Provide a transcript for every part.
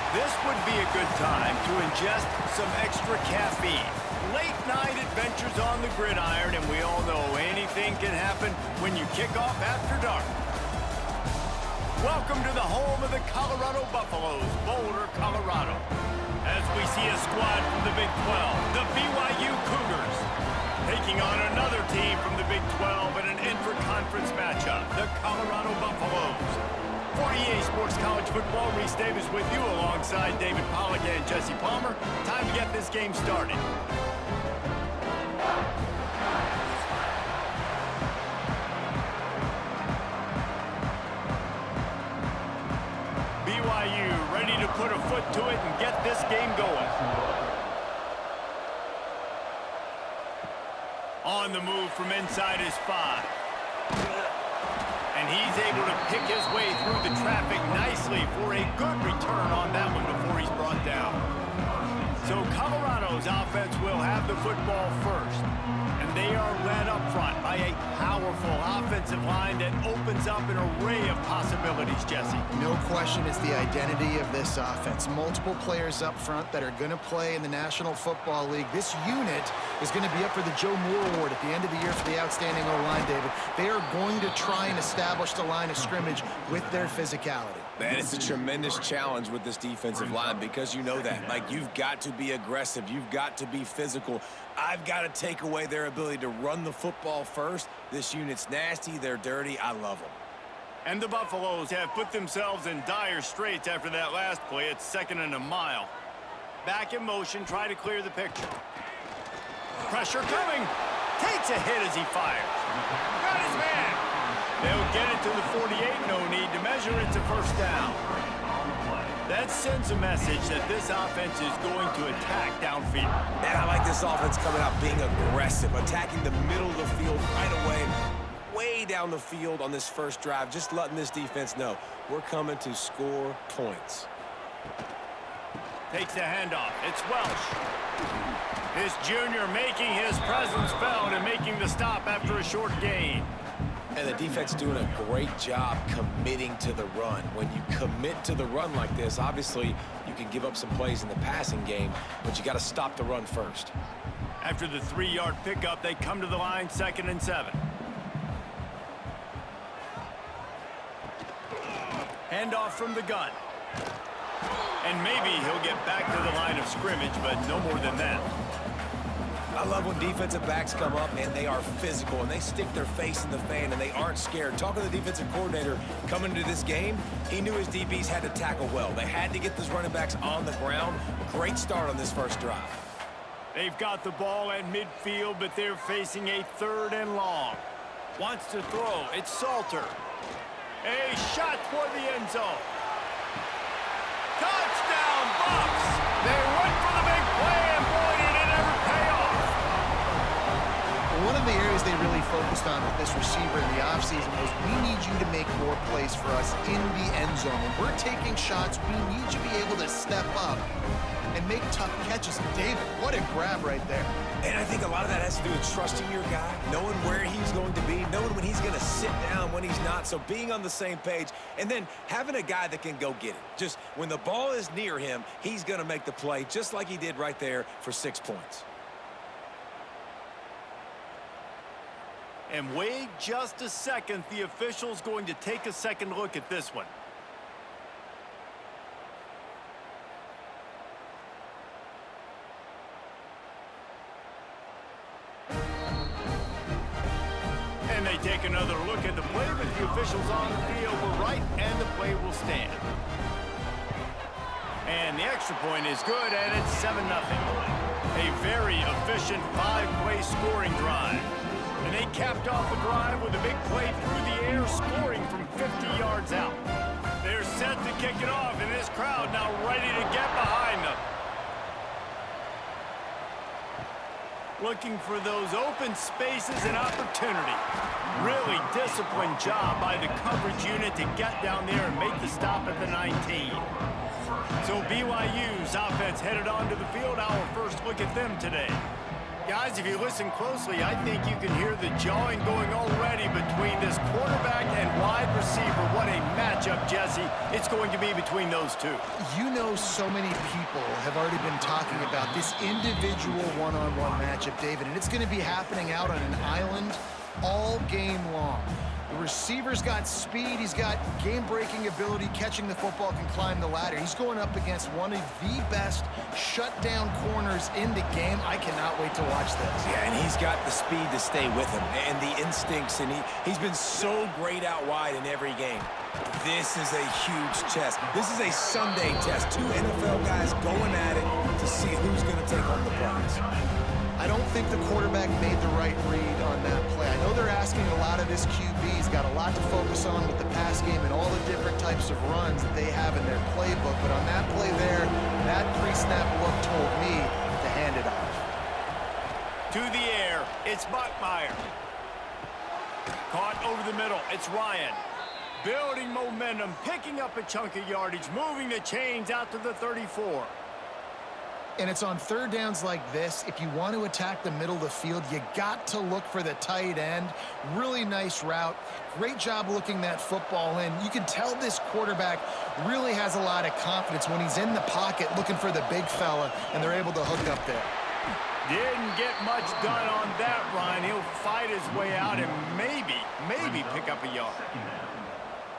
This would be a good time to ingest some extra caffeine. Late night adventures on the gridiron, and we all know anything can happen when you kick off after dark. Welcome to the home of the Colorado Buffaloes, Boulder, Colorado. As we see a squad from the Big 12, the BYU Cougars, taking on another team from the Big 12 in an intra-conference matchup, the Colorado Buffaloes. For EA Sports College Football, Reese Davis with you alongside David Pollack and Jesse Palmer. Time to get this game started. BYU ready to put a foot to it and get this game going. On the move from inside his 5. And he's able to pick his way through the traffic nicely for a good return on that one before he's brought down. So Colorado's offense will have the football first. And they are led up front by a powerful offensive line that opens up an array of possibilities, Jesse. No question it's the identity of this offense. Multiple players up front that are going to play in the National Football League. This unit is going to be up for the Joe Moore Award at the end of the year for the outstanding O-line, David. They are going to try and establish the line of scrimmage with their physicality. Man, it's a tremendous challenge with this defensive line because you know that. Like, you've got to be aggressive. You've got to be physical. I've got to take away their ability to run the football first. This unit's nasty. They're dirty. I love them. And the Buffaloes have put themselves in dire straits after that last play. It's 2nd and a mile. Back in motion, try to clear the picture. Pressure coming. Takes a hit as he fires. Got his man. They'll get it to the 48. No need to measure. It's a first down. That sends a message that this offense is going to attack downfield. And I like this offense coming out being aggressive, attacking the middle of the field right away, way down the field on this first drive, just letting this defense know we're coming to score points. Takes the handoff. It's Welsh. This junior making his presence felt and making the stop after a short gain. And the defense doing a great job committing to the run. When you commit to the run like this, obviously you can give up some plays in the passing game, but you got to stop the run first. After the 3-yard pickup, they come to the line, 2nd and 7. Handoff from the gun. And maybe he'll get back to the line of scrimmage, but no more than that. I love when defensive backs come up and they are physical and they stick their face in the fan and they aren't scared. Talking to the defensive coordinator coming into this game, he knew his DBs had to tackle well. They had to get those running backs on the ground. Great start on this first drive. They've got the ball at midfield, but they're facing a 3rd and long. Wants to throw. It's Salter. A shot toward the end zone. Touchdown, Buffs! They went for the big play, and boy, did it ever pay off. One of the areas they really focused on with this receiver in the offseason was we need you to make more plays for us in the end zone. When we're taking shots, we need you to be able to step up and make tough catches. And David, what a grab right there. And I think a lot of that has to do with trusting your guy, knowing where he's going to be, knowing when he's going to sit down, when he's not. So being on the same page, and then having a guy that can go get it. Just when the ball is near him, he's going to make the play, just like he did right there for 6 points. And wait just a second. The official's going to take a second look at this one. And they take another look at the play, but the officials on the field were right, and the play will stand. And the extra point is good, and it's 7-0. A very efficient 5-play scoring drive. And they capped off the drive with a big play through the air, scoring from 50 yards out. They're set to kick it off, and this crowd now ready to get behind them. Looking for those open spaces and opportunity. Really disciplined job by the coverage unit to get down there and make the stop at the 19. So BYU's offense headed onto the field. Our first look at them today. Guys, if you listen closely, I think you can hear the jawing going already between this quarterback and wide receiver. What a matchup, Jesse, it's going to be between those two. You know, so many people have already been talking about this individual one-on-one matchup, David, and it's going to be happening out on an island all game long. The receiver's got speed, he's got game-breaking ability, catching the football, can climb the ladder. He's going up against one of the best shutdown corners in the game. I cannot wait to watch this. Yeah, and he's got the speed to stay with him and the instincts, and he's been so great out wide in every game. This is a huge test. This is a Sunday test. Two NFL guys going at it to see who's going to take home the prize. I don't think the quarterback made the right read on that play. I know they're asking a lot of this QB. He's got a lot to focus on with the pass game and all the different types of runs that they have in their playbook. But on that play there, that pre-snap look told me to hand it off. To the air, it's Buckmeyer. Caught over the middle, it's Ryan. Building momentum, picking up a chunk of yardage, moving the chains out to the 34. And it's on third downs like this. If you want to attack the middle of the field, you got to look for the tight end. Really nice route. Great job looking that football in. You can tell this quarterback really has a lot of confidence when he's in the pocket looking for the big fella, and they're able to hook up there. Didn't get much done on that, Ryan. He'll fight his way out and maybe pick up a yard.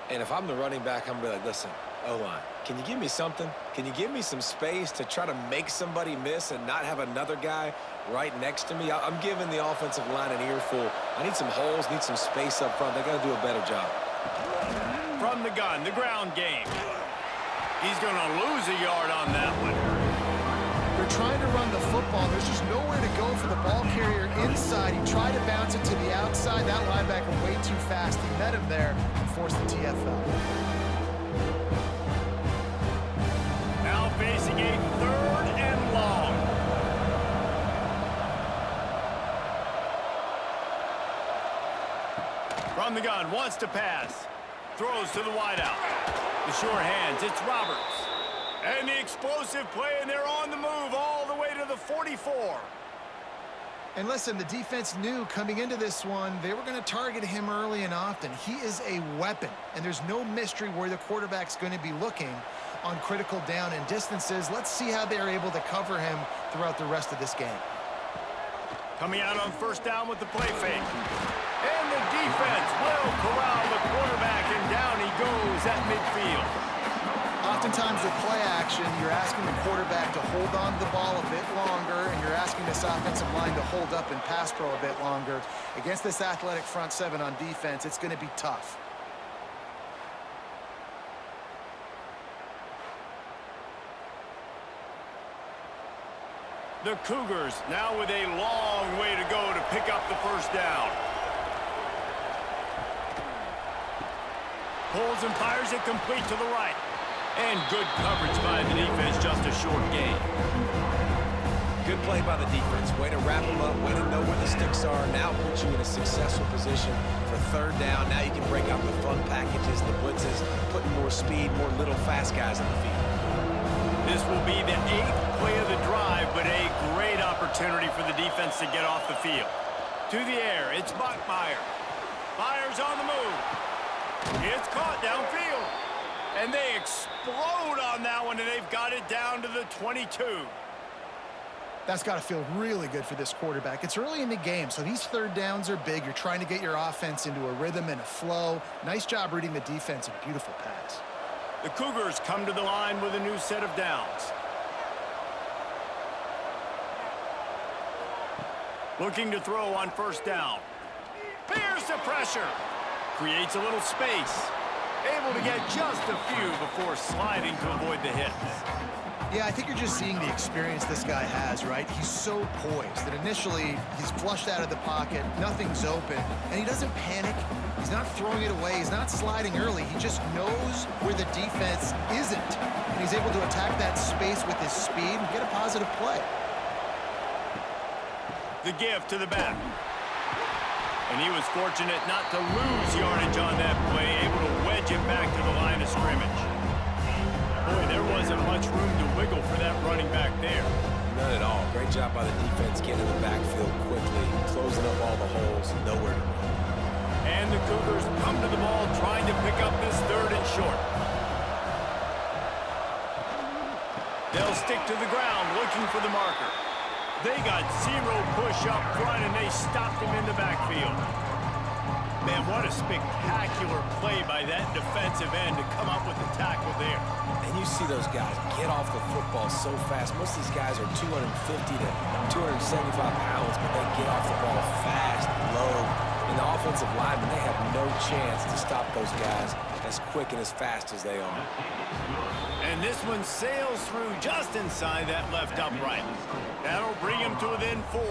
And if I'm the running back, I'm going to be like, listen, O-line, can you give me something? Can you give me some space to try to make somebody miss and not have another guy right next to me? I'm giving the offensive line an earful. I need some holes, need some space up front. They got to do a better job. From the gun, the ground game. He's going to lose a yard on that one. They're trying to run the football. There's just nowhere to go for the ball carrier inside. He tried to bounce it to the outside. That linebacker way too fast. He met him there and forced the TFL. Now facing a 3rd and long. From the gun, wants to pass. Throws to the wideout. The sure hands, it's Roberts. And the explosive play, and they're on the move all the way to the 44. And listen, the defense knew coming into this one, they were going to target him early and often. He is a weapon, and there's no mystery where the quarterback's going to be looking on critical down and distances. Let's see how they're able to cover him throughout the rest of this game. Coming out on 1st down with the play fake. And the defense will corral the quarterback, and down he goes at midfield. Oftentimes with play action, you're asking the quarterback to hold on to the ball a bit longer, and you're asking this offensive line to hold up and pass pro a bit longer. Against this athletic front seven on defense, it's going to be tough. The Cougars now with a long way to go to pick up the 1st down. Pulls and fires it complete to the right. And good coverage by the defense, just a short gain. Good play by the defense. Way to wrap them up, way to know where the sticks are. Now puts you in a successful position for 3rd down. Now you can break out the fun packages, the blitzes, putting more speed, more little fast guys on the field. This will be the 8th play of the drive, but a great opportunity for the defense to get off the field. To the air, it's Buckmeyer. Fires on the move. It's caught downfield. And they explode on that one, and they've got it down to the 22. That's got to feel really good for this quarterback. It's early in the game, so these 3rd downs are big. You're trying to get your offense into a rhythm and a flow. Nice job reading the defense. A beautiful pass. The Cougars come to the line with a new set of downs. Looking to throw on 1st down. Bears the pressure. Creates a little space. Able to get just a few before sliding to avoid the hits. Yeah, I think you're just seeing the experience this guy has, right? He's so poised that initially he's flushed out of the pocket, nothing's open, and he doesn't panic. He's not throwing it away. He's not sliding early. He just knows where the defense isn't, and he's able to attack that space with his speed and get a positive play. The give to the back. And he was fortunate not to lose yardage on that play, able to wedge it back to the line of scrimmage. Boy, there wasn't much room to wiggle for that running back there. None at all. Great Good job by the defense getting in the backfield quickly, closing up all the holes, nowhere to run. And the Cougars come to the ball trying to pick up this 3rd and short. They'll stick to the ground looking for the marker. They got 0 push up front, and they stopped him in the backfield. Man, what a spectacular play by that defensive end to come up with the tackle there. And you see those guys get off the football so fast. Most of these guys are 250 to 275 pounds, but they get off the ball fast, low. And the offensive linemen, they have no chance to stop those guys as quick and as fast as they are. And this one sails through just inside that left upright. That'll bring him to within 4.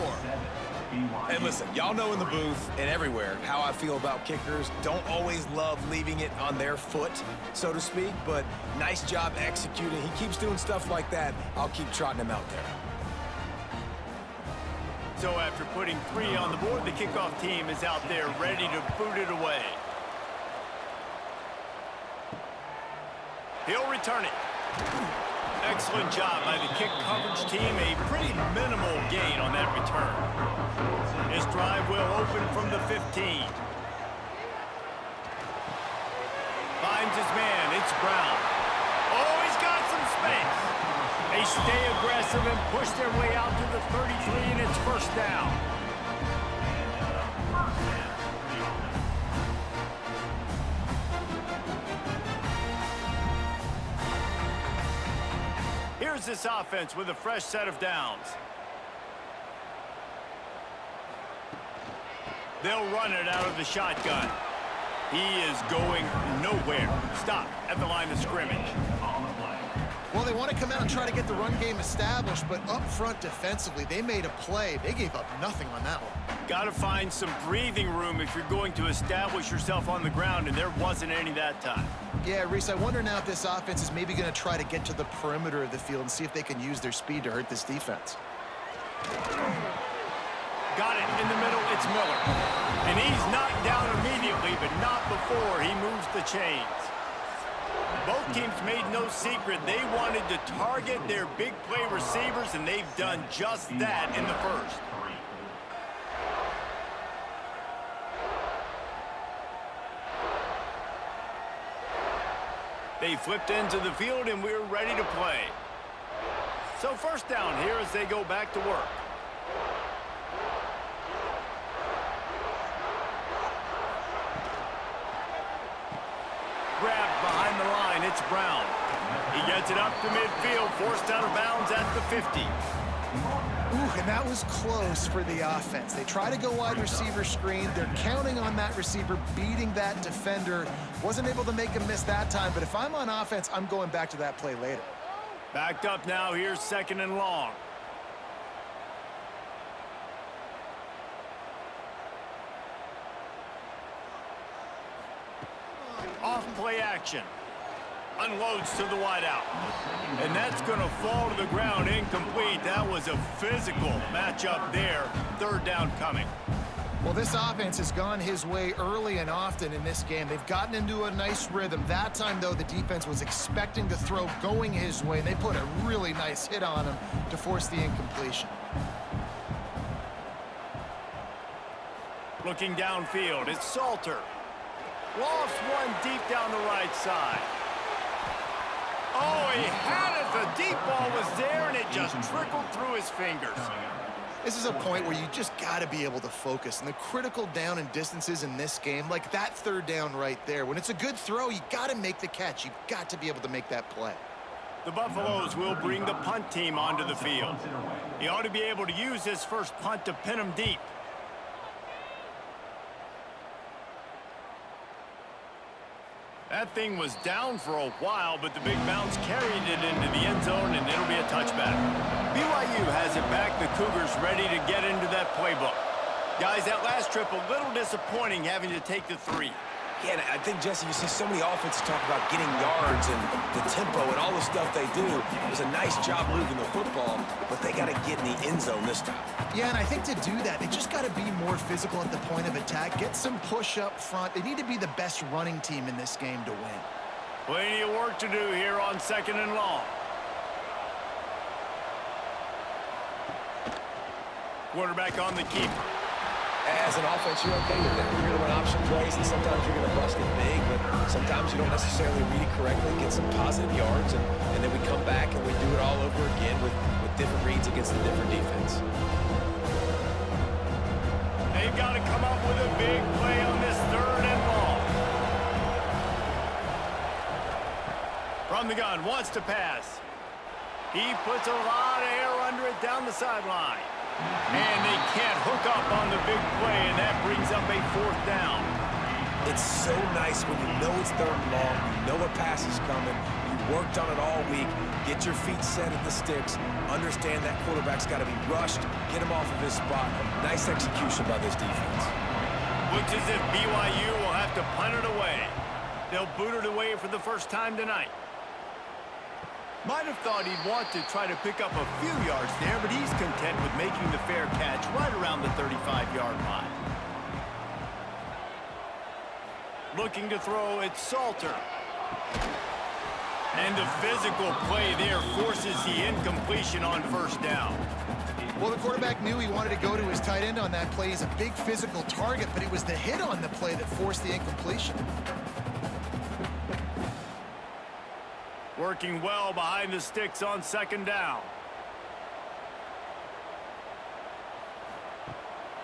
Hey, listen, y'all know in the booth and everywhere how I feel about kickers. Don't always love leaving it on their foot, so to speak, but nice job executing. He keeps doing stuff like that. I'll keep trotting him out there. So after putting 3 on the board, the kickoff team is out there ready to boot it away. He'll return it. Excellent job by the kick coverage team. A pretty minimal gain on that return. This drive will open from the 15. Finds his man. It's Brown. Oh, he's got some space. They stay aggressive and push their way out to the 33, and it's 1st down. Here's this offense with a fresh set of downs. They'll run it out of the shotgun. He is going nowhere. Stop at the line of scrimmage. Well, they want to come out and try to get the run game established, but up front defensively, they made a play. They gave up nothing on that one. Got to find some breathing room if you're going to establish yourself on the ground, and there wasn't any that time. Yeah, Reese, I wonder now if this offense is maybe going to try to get to the perimeter of the field and see if they can use their speed to hurt this defense. Got it in the middle. It's Miller. And he's knocked down immediately, but not before he moves the chains. Both teams made no secret they wanted to target their big play receivers, and they've done just that in the 1st. They flipped into the field, and we're ready to play. So 1st down here as they go back to work. Grabbed behind the line, it's Brown. He gets it up to midfield, forced out of bounds at the 50. Ooh, and that was close for the offense. They try to go wide receiver screen. They're counting on that receiver beating that defender. Wasn't able to make him miss that time, but if I'm on offense, I'm going back to that play later. Backed up now, here's 2nd and long. Off play action. Unloads to the wideout. And that's going to fall to the ground incomplete. That was a physical matchup there. 3rd down coming. Well, this offense has gone his way early and often in this game. They've gotten into a nice rhythm. That time, though, the defense was expecting the throw going his way, and they put a really nice hit on him to force the incompletion. Looking downfield, it's Salter. Lofts one deep down the right side. Oh, he had it. The deep ball was there, and it just trickled through his fingers. This is a point where you just got to be able to focus. And the critical down and distances in this game, like that 3rd down right there, when it's a good throw, you got to make the catch. You've got to be able to make that play. The Buffaloes will bring the punt team onto the field. He ought to be able to use his 1st punt to pin him deep. That thing was down for a while, but the big bounce carried it into the end zone, and it'll be a touchback. BYU has it back. The Cougars ready to get into that playbook. Guys, that last trip a little disappointing having to take the 3. Yeah, and I think, Jesse, you see so many offenses talk about getting yards and the tempo and all the stuff they do. It was a nice job moving the football, but they got to get in the end zone this time. Yeah, and I think to do that, they just got to be more physical at the point of attack, get some push up front. They need to be the best running team in this game to win. Plenty of work to do here on 2nd and long. Quarterback on the keeper. As an offense, you're okay with that. You're going to run option plays, and sometimes you're going to bust it big, but sometimes you don't necessarily read it correctly, get some positive yards, and then we come back and we do it all over again with different reads against a different defense. They've got to come up with a big play on this 3rd and long. From the gun, wants to pass. He puts a lot of air under it down the sideline. And they can't hook up on the big play, and that brings up a 4th down. It's so nice when you know it's 3rd and long, you know a pass is coming, you worked on it all week, get your feet set at the sticks, understand that quarterback's got to be rushed, get him off of his spot. Nice execution by this defense. Looks as if BYU will have to punt it away. They'll boot it away for the first time tonight. Might have thought he'd want to try to pick up a few yards there, but he's content with making the fair catch right around the 35-yard line. Looking to throw, it's Salter. And the physical play there forces the incompletion on 1st down. Well, the quarterback knew he wanted to go to his tight end on that play. He's a big physical target, but it was the hit on the play that forced the incompletion. Working well behind the sticks on 2nd down.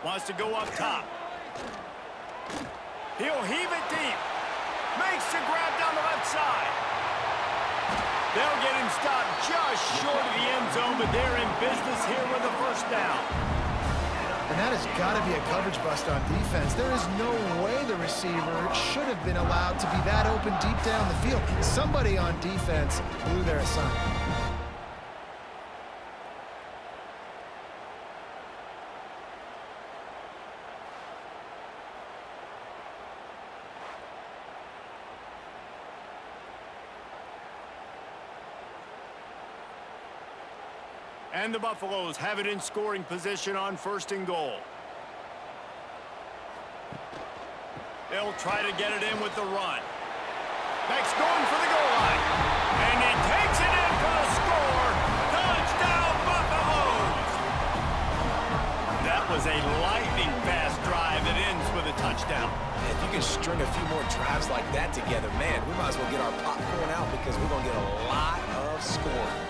Wants to go up top. He'll heave it deep. Makes the grab down the left side. They'll get him stopped just short of the end zone, but they're in business here with a 1st down. And that has got to be a coverage bust on defense. There is no way the receiver should have been allowed to be that open deep down the field. Somebody on defense blew their assignment. And the Buffaloes have it in scoring position on 1st and goal. They'll try to get it in with the run. Beck's going for the goal line. And he takes it in for the score. Touchdown, Buffaloes! That was a lightning-fast drive that ends with a touchdown. If you can string a few more drives like that together, man, we might as well get our popcorn out because we're going to get a lot of scoring.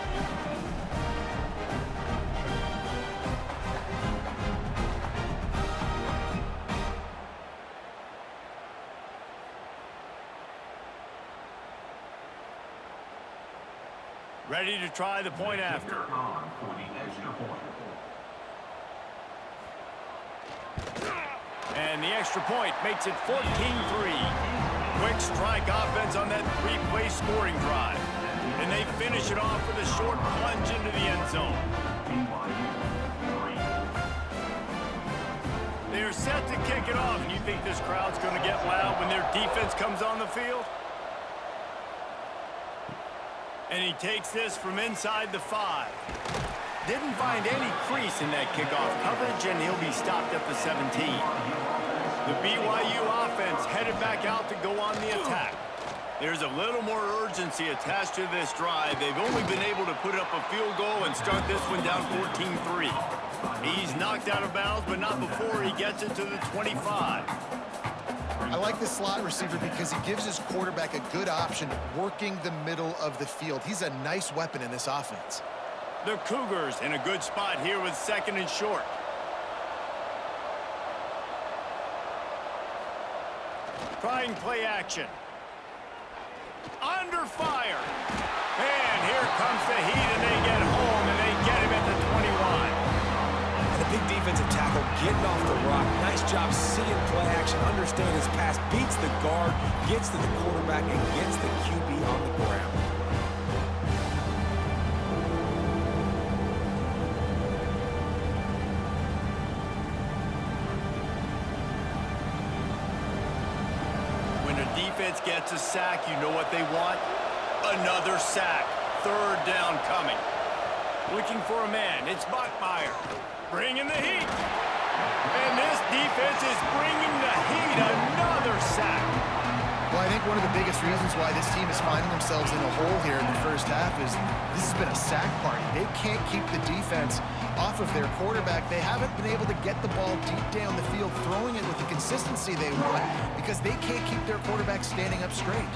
Ready to try the point after. And the extra point makes it 14-3. Quick strike offense on that 3-play scoring drive. And they finish it off with a short plunge into the end zone. They're set to kick it off. And you think this crowd's going to get loud when their defense comes on the field? And he takes this from inside the 5. Didn't find any crease in that kickoff coverage, and he'll be stopped at the 17. The BYU offense headed back out to go on the attack. There's a little more urgency attached to this drive. They've only been able to put up a field goal and start this one down 14-3. He's knocked out of bounds, but not before he gets it to the 25. I like the slot receiver because he gives his quarterback a good option working the middle of the field. He's a nice weapon in this offense. The Cougars in a good spot here with 2nd and short. Trying play action. Under fire. And here comes the heat, and they get home, and they get him at the 21. And a big defensive tackle getting off the rock. Nice job seeing play action, understand his pass, beats the guard, gets to the quarterback, and gets the QB on the ground. When a defense gets a sack, you know what they want? Another sack. 3rd down coming. Looking for a man. It's Bachmeier. Bringing the heat. And this defense is bringing the heat. Another sack. Well, I think one of the biggest reasons why this team is finding themselves in a hole here in the first half is this has been a sack party. They can't keep the defense off of their quarterback. They haven't been able to get the ball deep down the field, throwing it with the consistency they want because they can't keep their quarterback standing up straight.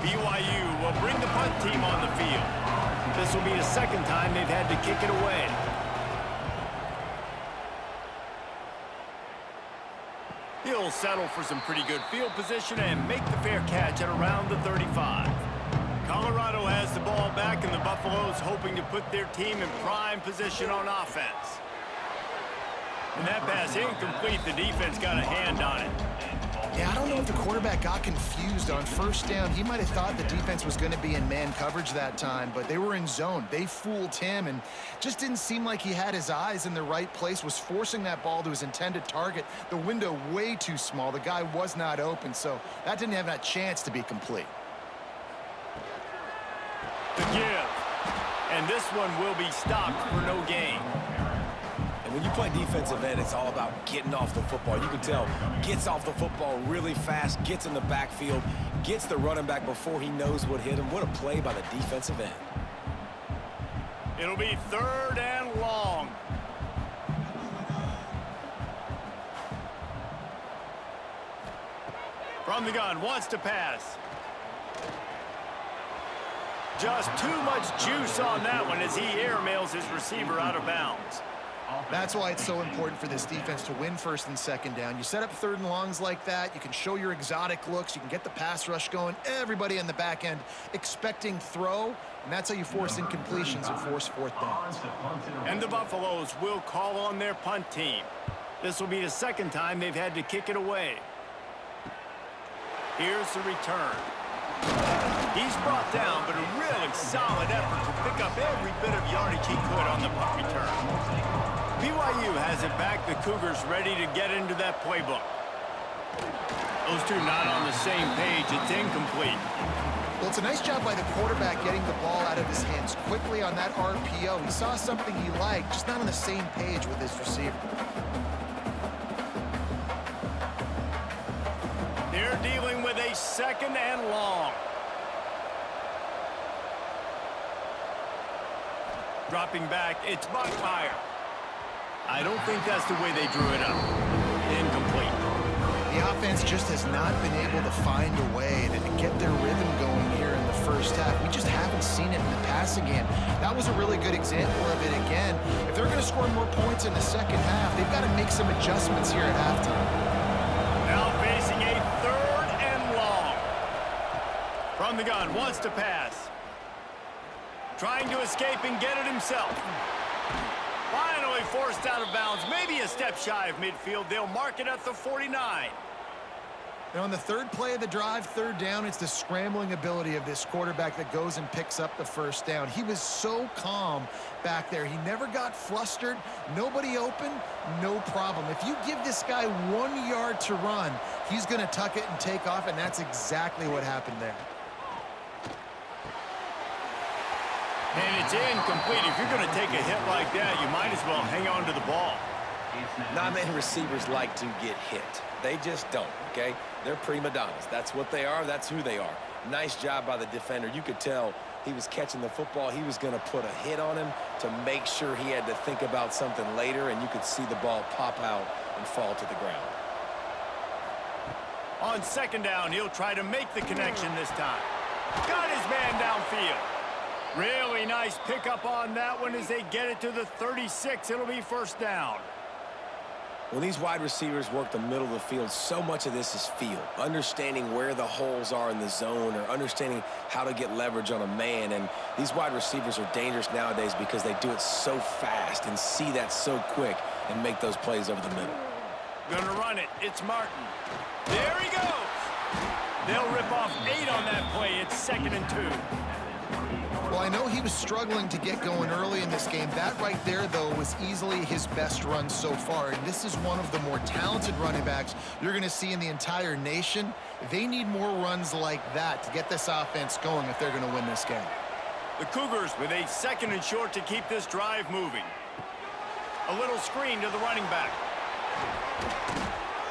BYU will bring the punt team on the field. This will be the second time they've had to kick it away. He'll settle for some pretty good field position and make the fair catch at around the 35. Colorado has the ball back, and the Buffaloes hoping to put their team in prime position on offense. And that pass incomplete. The defense got a hand on it. Yeah, I don't know if the quarterback got confused on first down. He might have thought the defense was going to be in man coverage that time, but they were in zone. They fooled him and just didn't seem like he had his eyes in the right place, was forcing that ball to his intended target. The window way too small. The guy was not open, so that didn't have that chance to be complete. The give. And this one will be stopped for no gain. When you play defensive end, it's all about getting off the football. You can tell, gets off the football really fast, gets in the backfield, gets the running back before he knows what hit him. What a play by the defensive end. It'll be 3rd and long. From the gun, wants to pass. Just too much juice on that one as he airmails his receiver out of bounds. That's why it's so important for this defense to win 1st and 2nd down. You set up 3rd and longs like that, you can show your exotic looks, you can get the pass rush going, everybody in the back end expecting throw, and that's how you force incompletions and force 4th downs. And the Buffaloes will call on their punt team. This will be the 2nd time they've had to kick it away. Here's the return. He's brought down, but a really solid effort to pick up every bit of yardage he could on the punt return. BYU has it back. The Cougars ready to get into that playbook. Those two not on the same page. It's incomplete. Well, it's a nice job by the quarterback getting the ball out of his hands quickly on that RPO. He saw something he liked, just not on the same page with his receiver. They're dealing with a 2nd and long. Dropping back, it's Buckmeyer. I don't think that's the way they drew it up. Incomplete. The offense just has not been able to find a way to get their rhythm going here in the first half. We just haven't seen it in the passing game. That was a really good example of it again. If they're going to score more points in the second half, they've got to make some adjustments here at halftime. Now facing a 3rd and long. From the gun, wants to pass. Trying to escape and get it himself. Finally forced out of bounds. Maybe a step shy of midfield. They'll mark it at the 49. And on the 3rd play of the drive, 3rd down, it's the scrambling ability of this quarterback that goes and picks up the 1st down. He was so calm back there. He never got flustered. Nobody open, no problem. If you give this guy 1 yard to run, he's going to tuck it and take off, and that's exactly what happened there. And it's incomplete. If you're going to take a hit like that, you might as well hang on to the ball. Not many receivers like to get hit. They just don't, okay? They're prima donnas. That's what they are. That's who they are. Nice job by the defender. You could tell he was catching the football. He was going to put a hit on him to make sure he had to think about something later, and you could see the ball pop out and fall to the ground. On 2nd down, he'll try to make the connection this time. Got his man downfield. Really nice pickup on that one as they get it to the 36. It'll be 1st down. When these wide receivers work the middle of the field, so much of this is feel. Understanding where the holes are in the zone or understanding how to get leverage on a man. And these wide receivers are dangerous nowadays because they do it so fast and see that so quick and make those plays over the middle. Gonna run it. It's Martin. There he goes. They'll rip off 8 on that play. It's 2nd and 2. Well, I know he was struggling to get going early in this game. That right there, though, was easily his best run so far. And this is one of the more talented running backs you're going to see in the entire nation. They need more runs like that to get this offense going if they're going to win this game. The Cougars with a 2nd and short to keep this drive moving. A little screen to the running back.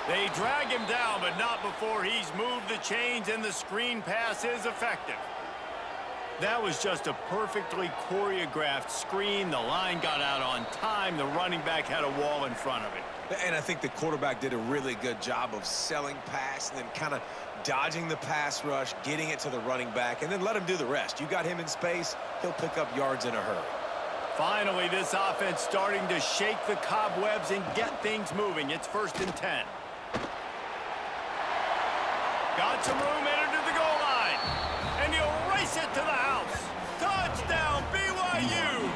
They drag him down, but not before he's moved the chains, and the screen pass is effective. That was just a perfectly choreographed screen. The line got out on time. The running back had a wall in front of it. And I think the quarterback did a really good job of selling pass and then kind of dodging the pass rush, getting it to the running back, and then let him do the rest. You got him in space, he'll pick up yards in a hurry. Finally, this offense starting to shake the cobwebs and get things moving. It's 1st and 10. Got some room, entered to the goal line. And he'll race it to the house. Touchdown, BYU!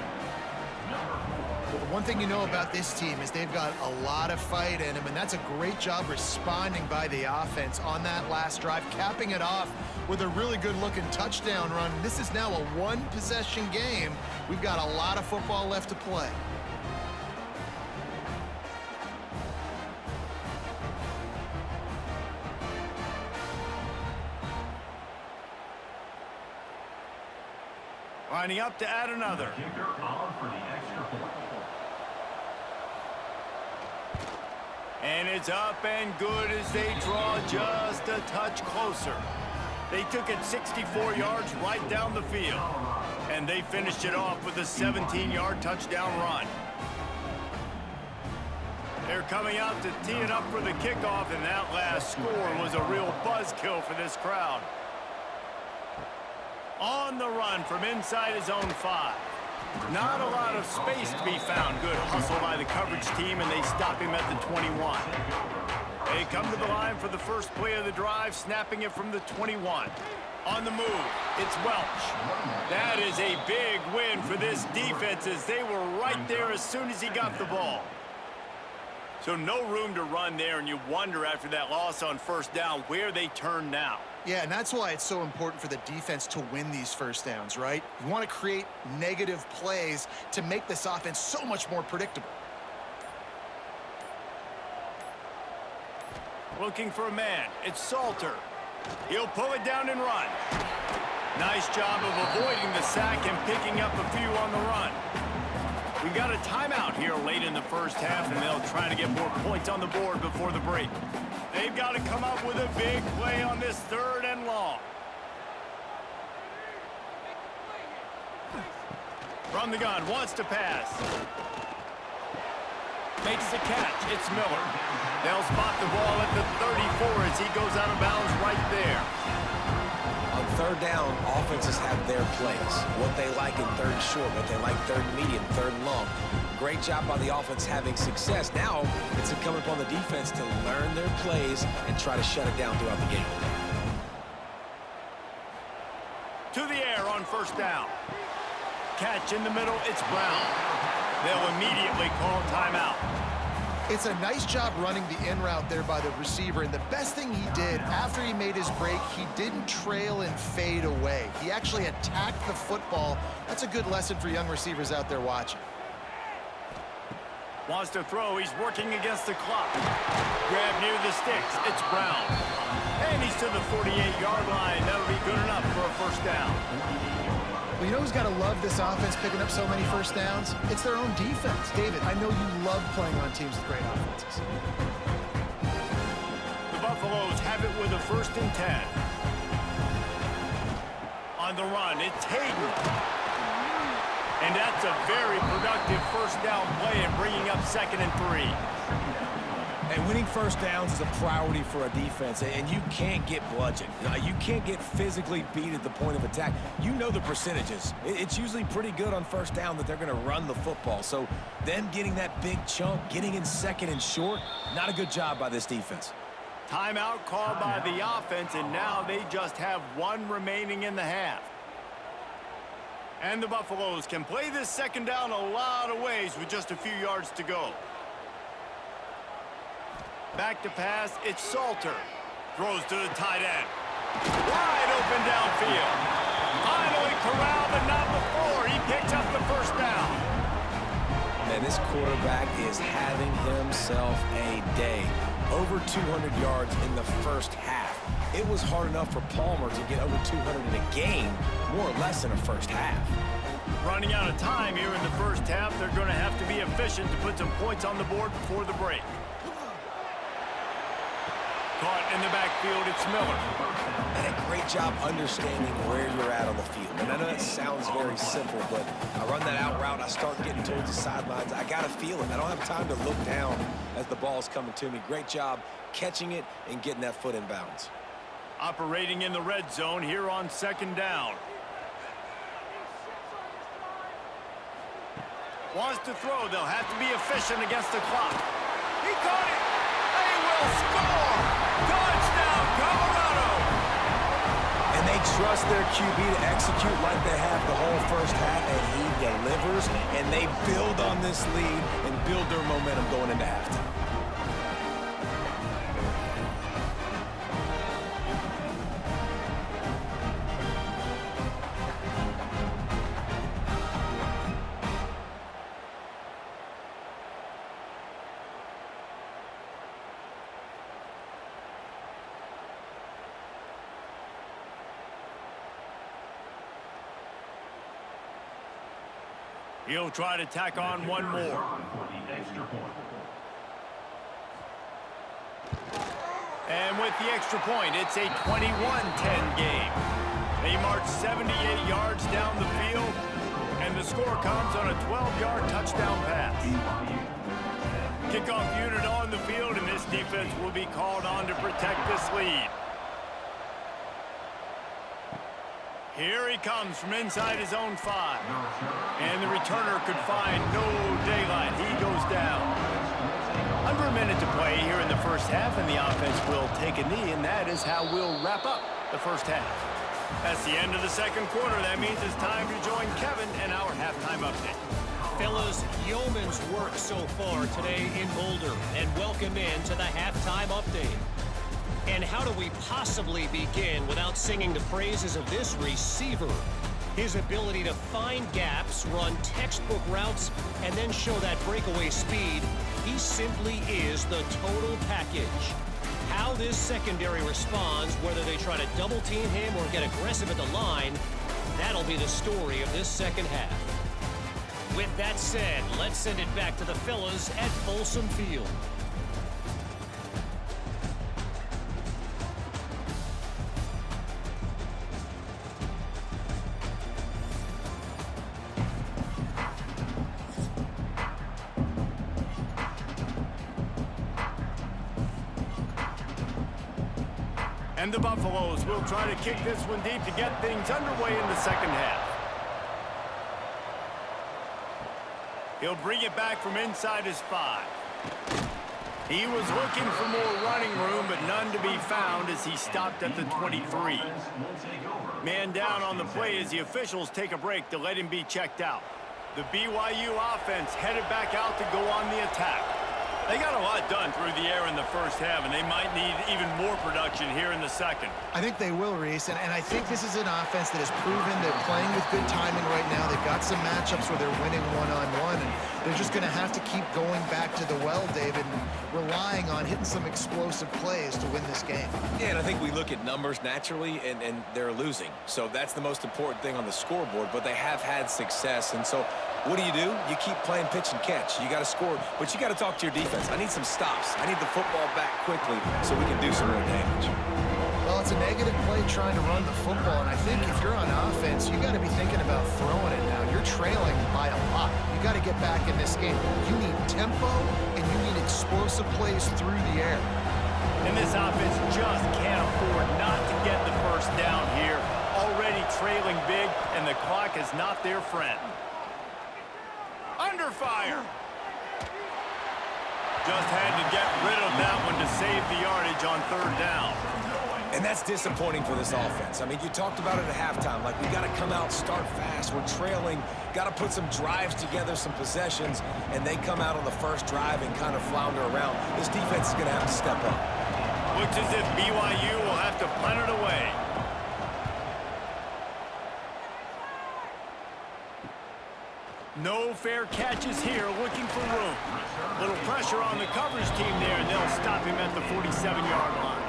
One thing you know about this team is they've got a lot of fight in them, and that's a great job responding by the offense on that last drive, capping it off with a really good-looking touchdown run. This is now a one-possession game. We've got a lot of football left to play. Lining up to add another. And it's up and good as they draw just a touch closer. They took it 64 yards right down the field. And they finished it off with a 17-yard touchdown run. They're coming out to tee it up for the kickoff, and that last score was a real buzzkill for this crowd. On the run from inside his own 5. Not a lot of space to be found. Good hustle by the coverage team, and they stop him at the 21. They come to the line for the first play of the drive, snapping it from the 21. On the move, it's Welch. That is a big win for this defense, as they were right there as soon as he got the ball. So no room to run there, and you wonder after that loss on 1st down where they turn now. Yeah, and that's why it's so important for the defense to win these 1st downs, right? You want to create negative plays to make this offense so much more predictable. Looking for a man. It's Salter. He'll pull it down and run. Nice job of avoiding the sack and picking up a few on the run. We got a timeout here late in the 1st half, and they'll try to get more points on the board before the break. They've got to come up with a big play on this 3rd and long. From the gun, wants to pass. Makes the catch. It's Miller. They'll spot the ball at the 34 as he goes out of bounds right there. On 3rd down, offenses have their plays. What they like in 3rd short, what they like 3rd medium, 3rd long. Great job by the offense having success. Now it's incumbent upon the defense to learn their plays and try to shut it down throughout the game. To the air on 1st down. Catch in the middle, it's Brown. They'll immediately call timeout. It's a nice job running the in route there by the receiver, and the best thing he did after he made his break, he didn't trail and fade away. He actually attacked the football. That's a good lesson for young receivers out there watching. Wants to throw, he's working against the clock. Grab near the sticks, it's Brown. And he's to the 48-yard line. That'll be good enough for a 1st down. Well, you know who's got to love this offense picking up so many 1st downs? It's their own defense. David, I know you love playing on teams with great offenses. The Buffaloes have it with a 1st and 10. On the run, it's Hayden. And that's a very productive 1st down play and bringing up 2nd and 3. And winning 1st downs is a priority for a defense, and you can't get bludgeoned. You can't get physically beat at the point of attack. You know the percentages. It's usually pretty good on 1st down that they're going to run the football. So them getting that big chunk, getting in 2nd and short, not a good job by this defense. Timeout called by the offense, and now they just have 1 remaining in the half. And the Buffaloes can play this 2nd down a lot of ways with just a few yards to go. Back to pass, it's Salter. Throws to the tight end. Wide open downfield. Finally corralled, but not before. He picks up the 1st down. Man, this quarterback is having himself a day. Over 200 yards in the 1st half. It was hard enough for Palmer to get over 200 in a game, more or less in a 1st half. Running out of time here in the 1st half. They're going to have to be efficient to put some points on the board before the break. Caught in the backfield, it's Miller. And a great job understanding where you're at on the field. And I know that sounds very simple, but I run that out route, I start getting towards the sidelines. I got to feel it. I don't have time to look down as the ball's coming to me. Great job catching it and getting that foot in bounds. Operating in the red zone here on second down. Wants to throw. They'll have to be efficient against the clock. He caught it. They will score. Touchdown, Colorado. And they trust their QB to execute like they have the whole first half, and he delivers, and they build on this lead and build their momentum going into halftime. He'll try to tack on one more. And with the extra point, it's a 21-10 game. They march 78 yards down the field, and the score comes on a 12-yard touchdown pass. Kickoff unit on the field, and this defense will be called on to protect this lead. Here he comes from inside his own 5. And the returner could find no daylight. He goes down. Under a minute to play here in the first half, and the offense will take a knee, and that is how we'll wrap up the first half. That's the end of the second quarter. That means it's time to join Kevin and our halftime update. Fellas, yeoman's work so far today in Boulder, and welcome in to the halftime update. And how do we possibly begin without singing the praises of this receiver? His ability to find gaps, run textbook routes, and then show that breakaway speed. He simply is the total package. How this secondary responds, whether they try to double team him or get aggressive at the line, that'll be the story of this second half. With that said, let's send it back to the fellas at Folsom Field. And the Buffaloes will try to kick this one deep to get things underway in the second half. He'll bring it back from inside his 5. He was looking for more running room, but none to be found as he stopped at the 23. Man down on the play as the officials take a break to let him be checked out. The BYU offense headed back out to go on the attack. They got a lot done through the air in the first half, and they might need even more production here in the second. I think they will, Reese, and I think this is an offense that has proven they're playing with good timing right now. They've got some matchups where they're winning one-on-one, and they're just going to have to keep going back to the well, David, and relying on hitting some explosive plays to win this game. Yeah, and I think we look at numbers naturally, and they're losing. So that's the most important thing on the scoreboard, but they have had success, and so what do? You keep playing pitch and catch. You got to score, but you got to talk to your defense. I need some stops. I need the football back quickly so we can do some real damage. Well, it's a negative play trying to run the football, and I think if you're on offense, you got to be thinking about throwing it now. You're trailing by a lot. You got to get back in this game. You need tempo, and you need explosive plays through the air. And this offense just can't afford not to get the first down here. Already trailing big, and the clock is not their friend. Under fire. Just had to get rid of that one to save the yardage on third down. And that's disappointing for this offense. I mean, you talked about it at halftime. Like, we got to come out, start fast. We're trailing. Got to put some drives together, some possessions, and they come out on the first drive and kind of flounder around. This defense is going to have to step up. Looks as if BYU will have to punt it away. No fair catches here, looking for room. Little pressure on the coverage team there, and they'll stop him at the 47-yard line.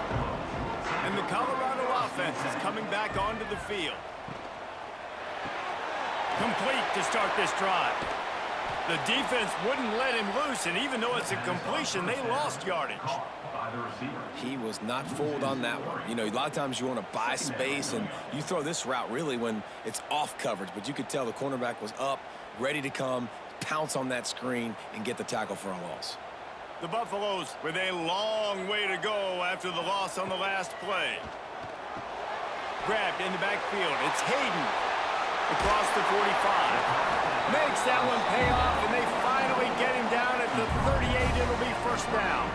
And the Colorado offense is coming back onto the field. Complete to start this drive. The defense wouldn't let him loose, and even though it's a completion, they lost yardage. He was not fooled on that one. You know, a lot of times you want to buy space, and you throw this route really when it's off coverage. But you could tell the cornerback was up, ready to come, pounce on that screen, and get the tackle for a loss. The Buffaloes with a long way to go after the loss on the last play. Grabbed in the backfield. It's Hayden across the 45. Makes that one pay off, and they finally get him down at the 38. It'll be first down.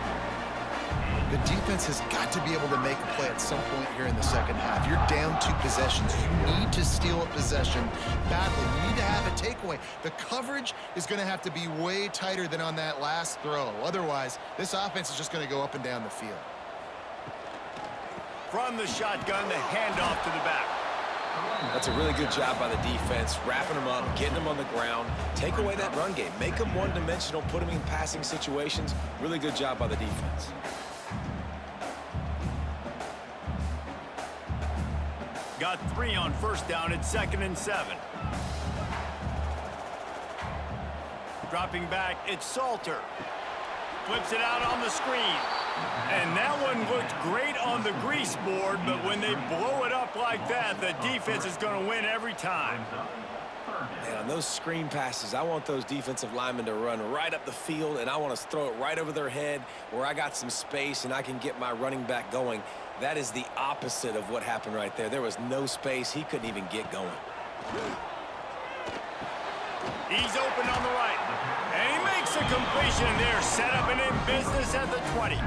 The defense has got to be able to make a play at some point here in the second half. You're down 2 possessions. You need to steal a possession badly. You need to have a takeaway. The coverage is going to have to be way tighter than on that last throw. Otherwise, this offense is just going to go up and down the field. From the shotgun, the handoff to the back. That's a really good job by the defense, wrapping them up, getting them on the ground. Take away that run game. Make them one-dimensional, put them in passing situations. Really good job by the defense. Got 3 on first down at 2nd and 7. Dropping back, it's Salter. Flips it out on the screen. And that one looked great on the grease board, but when they blow it up like that, the defense is going to win every time. Man, on those screen passes, I want those defensive linemen to run right up the field, and I want to throw it right over their head where I got some space and I can get my running back going. That is the opposite of what happened right there. There was no space. He couldn't even get going. He's open on the right. And he makes a completion there. Set up and in business at the 20.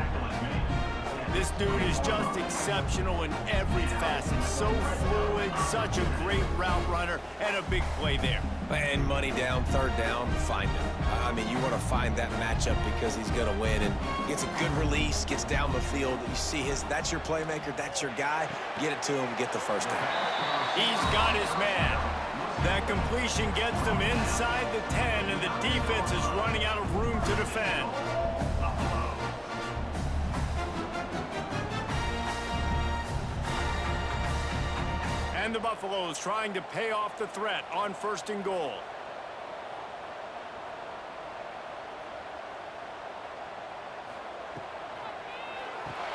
This dude is just exceptional in every facet. So fluid, such a great route runner, and a big play there. And money down, 3rd down, find him. I mean, you want to find that matchup because he's going to win. And gets a good release, gets down the field. You see that's your playmaker, that's your guy. Get it to him, get the first down. He's got his man. That completion gets them inside the 10, and the defense is running out of room to defend. And the Buffaloes trying to pay off the threat on 1st and goal.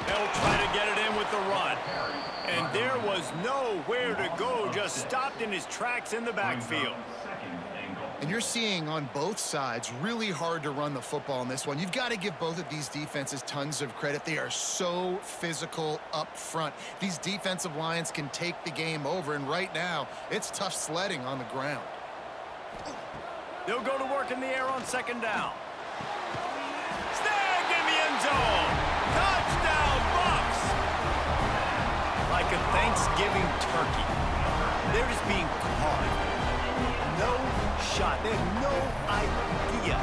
They'll try to get it in with the run. And there was nowhere to go, just stopped in his tracks in the backfield. And you're seeing on both sides really hard to run the football in this one. You've got to give both of these defenses tons of credit. They are so physical up front. These defensive lines can take the game over, and right now it's tough sledding on the ground. They'll go to work in the air on 2nd down. Snagged in the end zone. Touchdown, Buffs! Like a Thanksgiving turkey. They're just being caught. No shot. They have no idea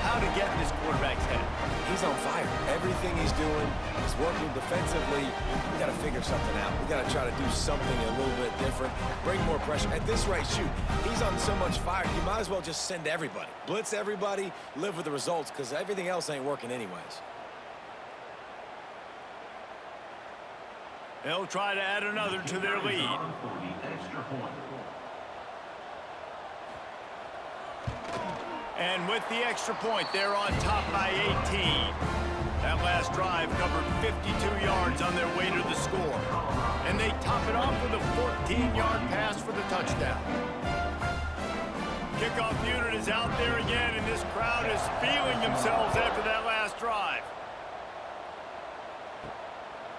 how to get in this quarterback's head. He's on fire. Everything he's doing is working defensively. We got to figure something out. We got to try to do something a little bit different. Bring more pressure. At this rate, shoot, he's on so much fire, you might as well just send everybody. Blitz everybody, live with the results, because everything else ain't working anyways. They'll try to add another to their lead. And with the extra point, they're on top by 18. That last drive covered 52 yards on their way to the score. And they top it off with a 14-yard pass for the touchdown. Kickoff unit is out there again, and this crowd is feeling themselves after that last drive.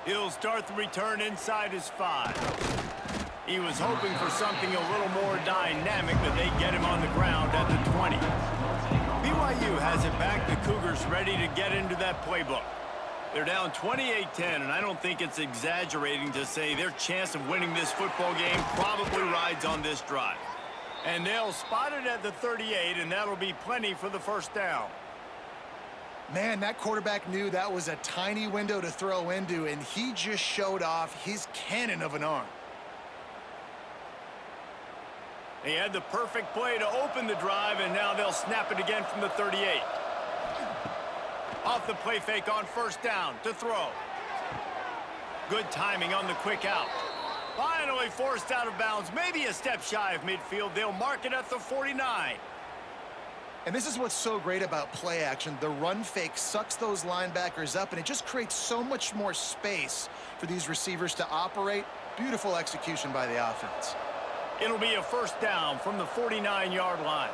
He'll start the return inside his 5. He was hoping for something a little more dynamic, but they get him on the ground at the 20. BYU has it back. The Cougars ready to get into that playbook. They're down 28-10, and I don't think it's exaggerating to say their chance of winning this football game probably rides on this drive. And they'll spot it at the 38, and that'll be plenty for the first down. Man, that quarterback knew that was a tiny window to throw into, and he just showed off his cannon of an arm. They had the perfect play to open the drive, and now they'll snap it again from the 38. Off the play fake on first down to throw. Good timing on the quick out. Finally forced out of bounds, maybe a step shy of midfield. They'll mark it at the 49. And this is what's so great about play action. The run fake sucks those linebackers up, and it just creates so much more space for these receivers to operate. Beautiful execution by the offense. It'll be a first down from the 49-yard line.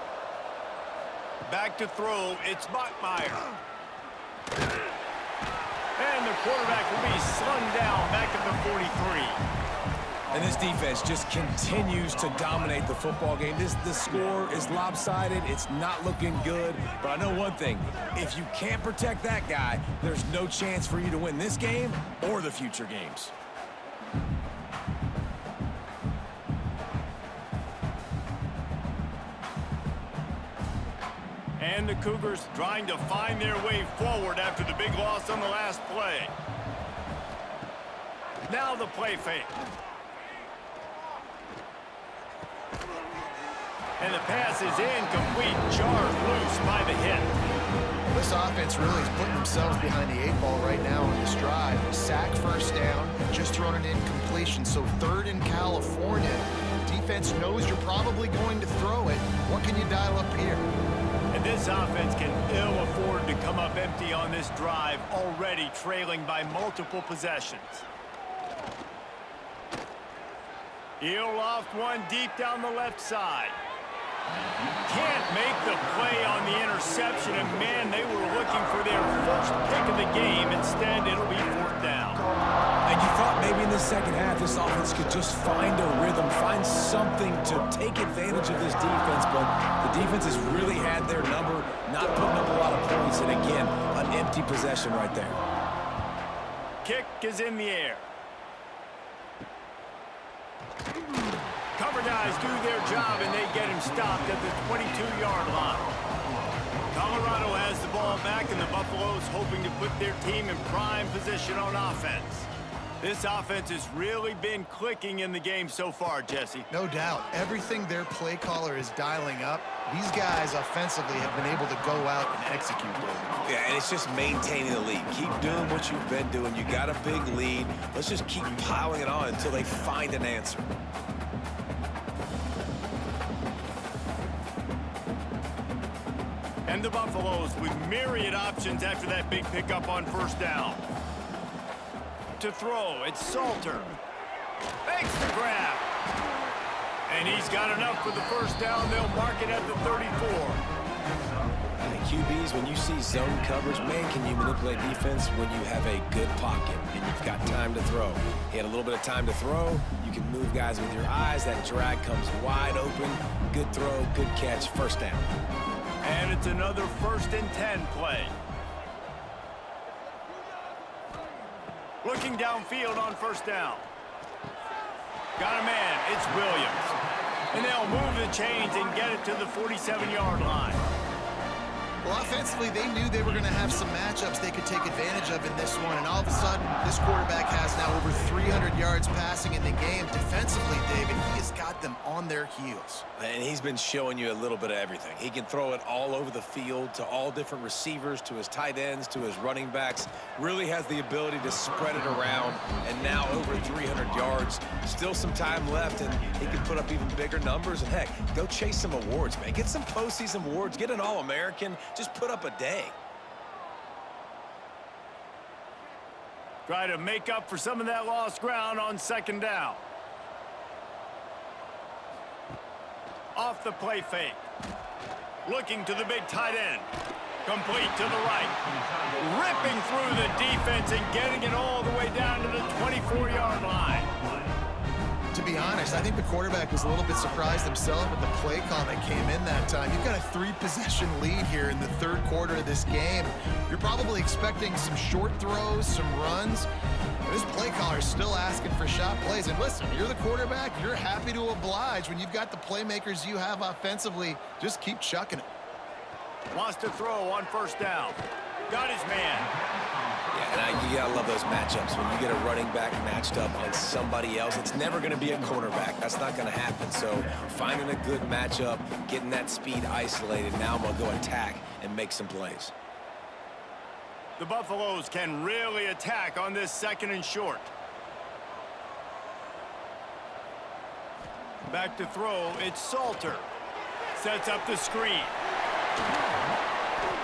Back to throw, it's Bachmeier. And the quarterback will be slung down back at the 43. And this defense just continues to dominate the football game. The score is lopsided. It's not looking good. But I know one thing. If you can't protect that guy, there's no chance for you to win this game or the future games. And the Cougars trying to find their way forward after the big loss on the last play. Now the play fake. And the pass is incomplete, jarred loose by the hit. This offense really is putting themselves behind the 8 ball right now on this drive. Sack first down, just thrown an incompletion. So 3rd in California. Defense knows you're probably going to throw it. What can you dial up here? And this offense can ill afford to come up empty on this drive, already trailing by multiple possessions. He'll loft one deep down the left side. Can't make the play on the interception, and man, they were looking for their first pick of the game. Instead, it'll be 4th down. And you thought maybe in the second half this offense could just find a rhythm, find something to take advantage of this defense, but the defense has really had their number, not putting up a lot of points, and again, an empty possession right there. Kick is in the air. Cover guys do their job, and they get him stopped at the 22-yard line. Colorado has the ball back, and the Buffaloes hoping to put their team in prime position on offense. This offense has really been clicking in the game so far, Jesse. No doubt. Everything their play caller is dialing up, these guys offensively have been able to go out and execute. Yeah, and it's just maintaining the lead. Keep doing what you've been doing. You got a big lead. Let's just keep piling it on until they find an answer. And the Buffaloes with myriad options after that big pickup on first down. To throw, it's Salter. Makes the grab. And he's got enough for the first down. They'll mark it at the 34. QBs, when you see zone coverage, man, can you manipulate defense when you have a good pocket and you've got time to throw. He had a little bit of time to throw. You can move guys with your eyes. That drag comes wide open. Good throw, good catch, first down. And it's another 1st and 10 play. Looking downfield on first down. Got a man, it's Williams. And they'll move the chains and get it to the 47-yard line. Well, offensively, they knew they were going to have some matchups they could take advantage of in this one, and all of a sudden, this quarterback has now over 300 yards passing in the game. Defensively, David, he has got them on their heels. And he's been showing you a little bit of everything. He can throw it all over the field to all different receivers, to his tight ends, to his running backs. Really has the ability to spread it around, and now over 300 yards. Still some time left, and he can put up even bigger numbers. And, heck, go chase some awards, man. Get some postseason awards. Get an All-American. Just put up a day. Try to make up for some of that lost ground on second down. Off the play fake. Looking to the big tight end. Complete to the right. Ripping through the defense and getting it all the way down to the 24-yard line. To be honest, I think the quarterback was a little bit surprised himself at the play call that came in that time. You've got a 3-possession lead here in the 3rd quarter of this game. You're probably expecting some short throws, some runs. And this play caller is still asking for shot plays. And listen, you're the quarterback. You're happy to oblige when you've got the playmakers you have offensively. Just keep chucking it. Wants to throw on first down. Got his man. Yeah, and you gotta love those matchups. When you get a running back matched up on somebody else, it's never gonna be a cornerback. That's not gonna happen. So finding a good matchup, getting that speed isolated, now I'm gonna go attack and make some plays. The Buffaloes can really attack on this 2nd and short. Back to throw, it's Salter. Sets up the screen.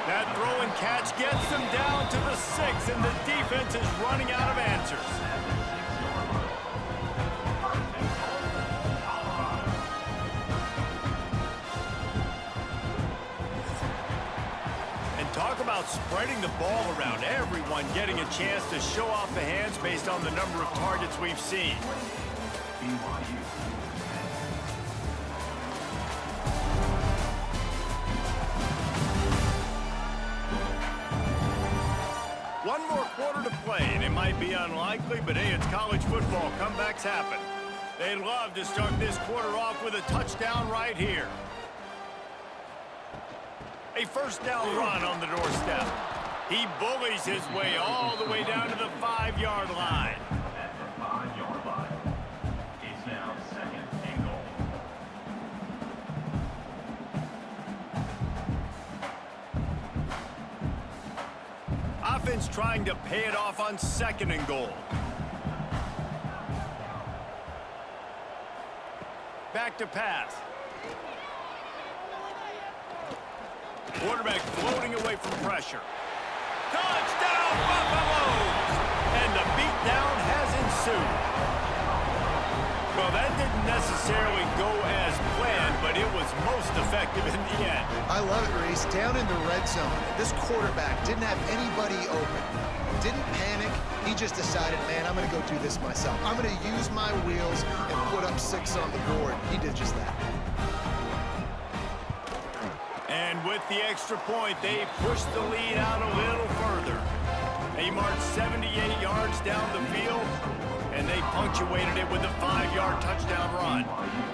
That throw and catch gets them down to the 6, and the defense is running out of answers. And talk about spreading the ball around. Everyone getting a chance to show off the hands based on the number of targets we've seen. BYU. One more quarter to play, and it might be unlikely, but hey, it's college football. Comebacks happen. They'd love to start this quarter off with a touchdown right here. A first down run on the doorstep. He bullies his way all the way down to the 5-yard line. At the 5-yard line. It's now 2nd and goal. Offense trying to pay it off on 2nd and goal. Back to pass. Quarterback floating away from pressure. Touchdown, Buffaloes! And the beatdown has ensued. Well, that didn't necessarily go as planned, but it was most effective in the end. I love it, Reese. Down in the red zone, this quarterback didn't have anybody open. Didn't panic. He just decided, man, I'm going to go do this myself. I'm going to use my wheels and put up 6 on the board. He did just that. And with the extra point, they pushed the lead out a little further. They marched 78 yards down the field, and they punctuated it with a 5-yard touchdown run.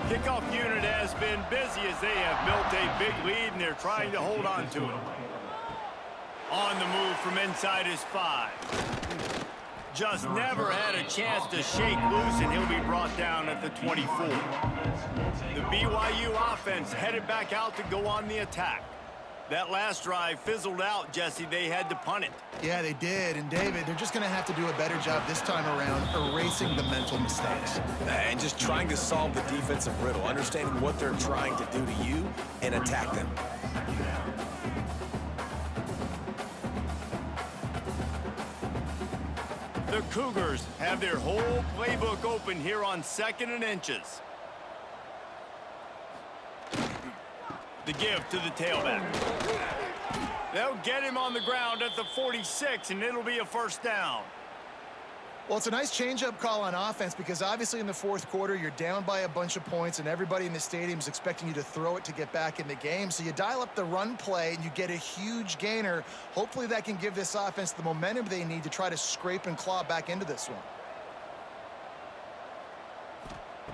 Kickoff unit has been busy as they have built a big lead, and they're trying to hold on to it. On the move from inside his 5. Just never had a chance to shake loose, and he'll be brought down at the 24. The BYU offense headed back out to go on the attack. That last drive fizzled out, Jesse. They had to punt it. Yeah, they did. And, David, they're just going to have to do a better job this time around erasing the mental mistakes. And just trying to solve the defensive riddle, understanding what they're trying to do to you and attack them. The Cougars have their whole playbook open here on 2nd and inches. The give to the tailback. They'll get him on the ground at the 46, and it'll be a first down. Well, it's a nice change-up call on offense because obviously in the 4th quarter, you're down by a bunch of points and everybody in the stadium is expecting you to throw it to get back in the game. So you dial up the run play and you get a huge gainer. Hopefully that can give this offense the momentum they need to try to scrape and claw back into this one.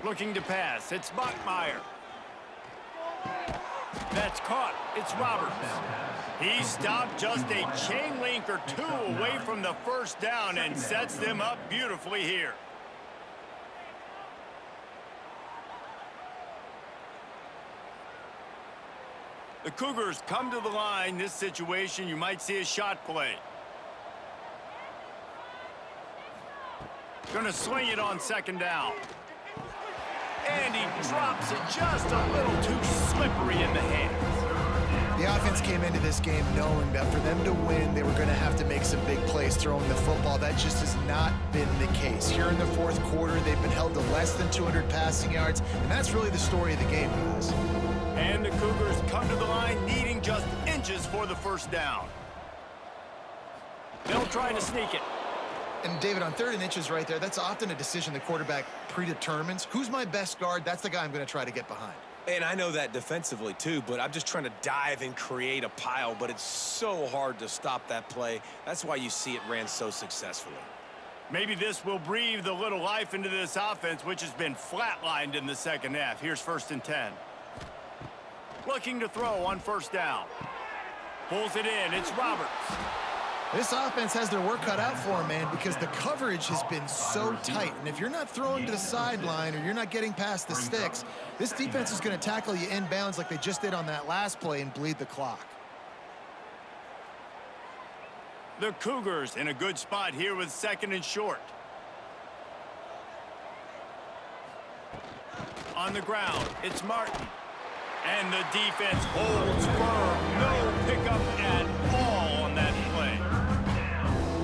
Looking to pass. It's Bachmeier. That's caught. It's Roberts. He stopped just a chain link or 2 away from the first down and sets them up beautifully here. The Cougars come to the line. This situation, you might see a shot play. Gonna swing it on 2nd down. And he drops it just a little too slippery in the hands. The offense came into this game knowing that for them to win, they were going to have to make some big plays throwing the football. That just has not been the case. Here in the 4th quarter, they've been held to less than 200 passing yards, and that's really the story of the game, guys. And the Cougars come to the line needing just inches for the first down. They'll try to sneak it. And, David, on 3rd and inches right there, that's often a decision the quarterback predetermines. Who's my best guard? That's the guy I'm going to try to get behind. And I know that defensively, too, but I'm just trying to dive and create a pile, but it's so hard to stop that play. That's why you see it ran so successfully. Maybe this will breathe a little life into this offense, which has been flatlined in the 2nd half. Here's 1st and 10. Looking to throw on 1st down. Pulls it in. It's Roberts. This offense has their work cut out for them, man, because the coverage has been so tight. And if you're not throwing to the sideline or you're not getting past the sticks, this defense is going to tackle you inbounds like they just did on that last play and bleed the clock. The Cougars in a good spot here with 2nd and short. On the ground, it's Martin. And the defense holds firm. No pickup at all on that play.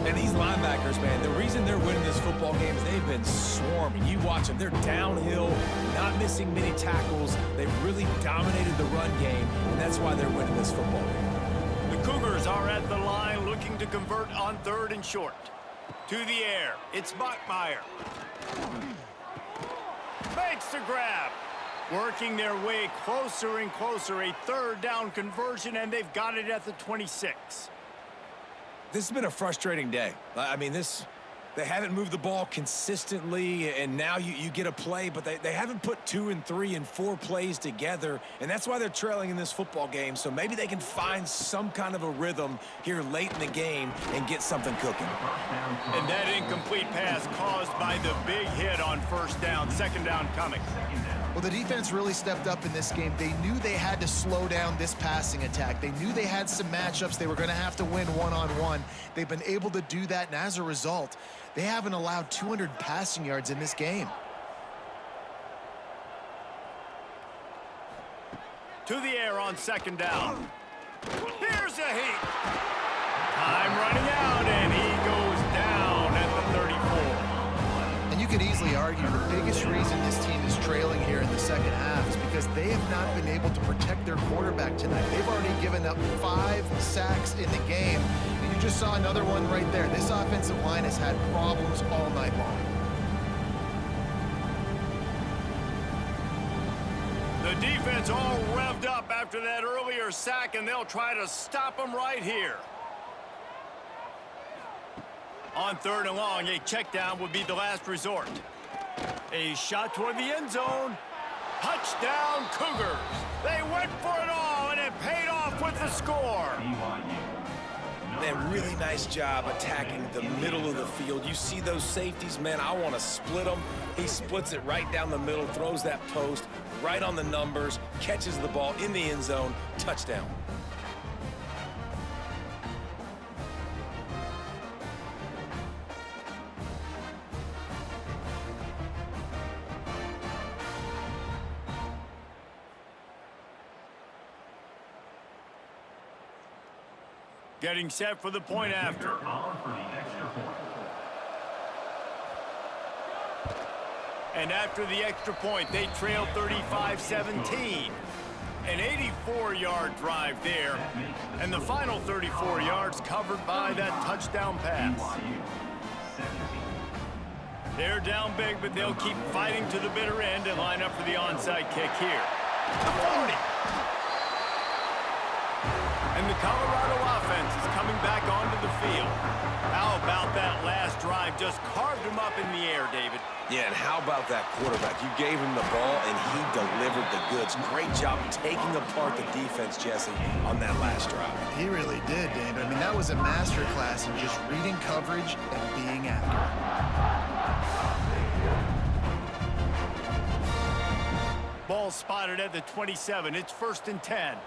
And these linebackers, man, the reason they're winning this football game is they've been swarming. You watch them. They're downhill, not missing many tackles. They've really dominated the run game, and that's why they're winning this football game. The Cougars are at the line looking to convert on 3rd and short. To the air. It's Bachmeier. Makes the grab. Working their way closer and closer. A 3rd down conversion, and they've got it at the 26. This has been a frustrating day. I mean, they haven't moved the ball consistently, and now you get a play, but they haven't put 2 and 3 and 4 plays together, and that's why they're trailing in this football game. So maybe they can find some kind of a rhythm here late in the game and get something cooking. And that incomplete pass caused by the big hit on 1st down. 2nd down coming. Well, the defense really stepped up in this game. They knew they had to slow down this passing attack. They knew they had some matchups they were going to have to win one-on-one. They've been able to do that, and as a result, they haven't allowed 200 passing yards in this game. To the air on 2nd down. Here's a heat. Time running out, and he goes down at the 34. And you could easily argue the biggest reason this team is trailing here in the 2nd half is because they have not been able to protect their quarterback tonight. They've already given up 5 sacks in the game. And you just saw another one right there. This offensive line has had problems all night long. The defense all revved up after that earlier sack, and they'll try to stop them right here. On 3rd and long, a check down would be the last resort. A shot toward the end zone. Touchdown, Cougars. They went for it all, and it paid off with the score. Man, really nice job attacking the middle of the field. You see those safeties, man, I want to split them. He splits it right down the middle, throws that post right on the numbers, catches the ball in the end zone, touchdown. Getting set for the point after. On for the extra point. And after the extra point, they trail 35-17. An 84-yard drive there. And the final 34 yards covered by that touchdown pass. BYU 17. They're down big, but they'll keep fighting to the bitter end and line up for the onside kick here. The 40. And the Colorado offense is coming back onto the field. How about that last drive? Just carved him up in the air, David. Yeah, and how about that quarterback? You gave him the ball, and he delivered the goods. Great job taking apart the defense, Jesse, on that last drive. He really did, David. I mean, that was a masterclass in just reading coverage and being accurate. Ball spotted at the 27. It's 1st and 10.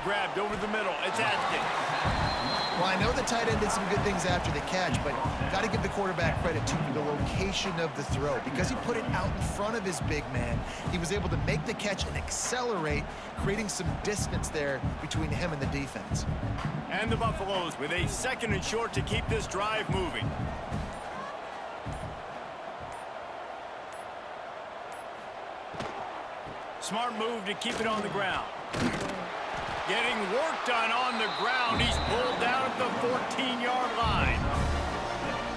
Grabbed over the middle. It's Atkins. Well, I know the tight end did some good things after the catch, but got to give the quarterback credit, too, for the location of the throw. Because he put it out in front of his big man, he was able to make the catch and accelerate, creating some distance there between him and the defense. And the Buffaloes with a 2nd and short to keep this drive moving. Smart move to keep it on the ground. Getting work done on the ground. He's pulled down at the 14-yard line.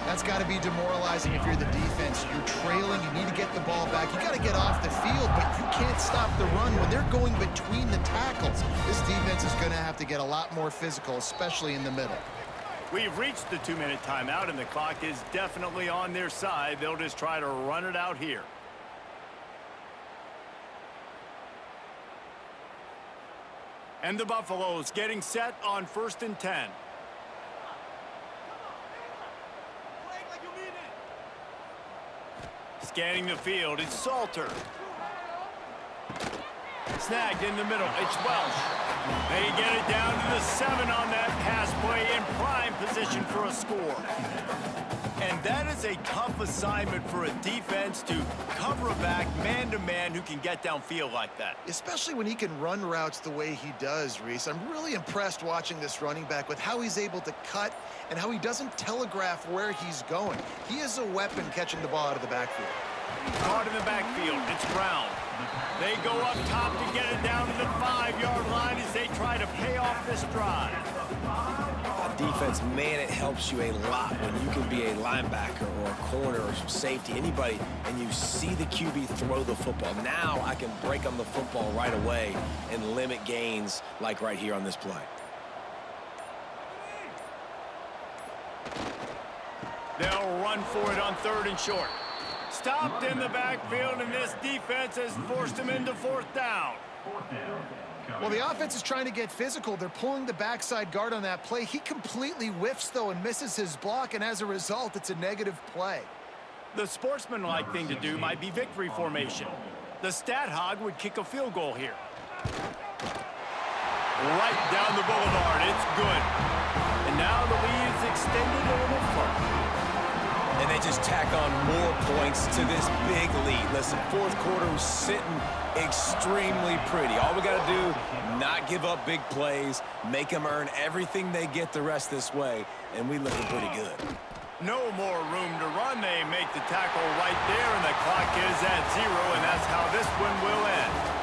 That's got to be demoralizing if you're the defense. You're trailing. You need to get the ball back. You got to get off the field, but you can't stop the run when they're going between the tackles. This defense is going to have to get a lot more physical, especially in the middle. We've reached the 2-minute timeout, and the clock is definitely on their side. They'll just try to run it out here. And the Buffaloes getting set on 1st and 10. Scanning the field, it's Salter. Snagged in the middle, it's Welsh. They get it down to the 7 on that pass play in prime position for a score. And that is a tough assignment for a defense to cover a back man-to-man who can get downfield like that. Especially when he can run routes the way he does, Reese. I'm really impressed watching this running back with how he's able to cut and how he doesn't telegraph where he's going. He is a weapon catching the ball out of the backfield. Caught in the backfield. It's Brown. They go up top to get it down to the 5-yard line as they try to pay off this drive. Defense, man, it helps you a lot when you can be a linebacker or a corner or some safety, anybody, and you see the QB throw the football. Now I can break on the football right away and limit gains like right here on this play. They'll run for it on 3rd and short. Stopped in the backfield, and this defense has forced him into 4th down. Well, the offense is trying to get physical. They're pulling the backside guard on that play. He completely whiffs, though, and misses his block, and as a result, it's a negative play. The sportsmanlike thing to do might be victory formation. The stat hog would kick a field goal here. Right down the boulevard. It's good. And now the lead is extended a little further. And they just tack on more points to this big lead. Listen, 4th quarter was sitting extremely pretty. All we got to do, not give up big plays, make them earn everything they get the rest this way, and we looking pretty good. No more room to run. They make the tackle right there, and the clock is at 0, and that's how this one will end.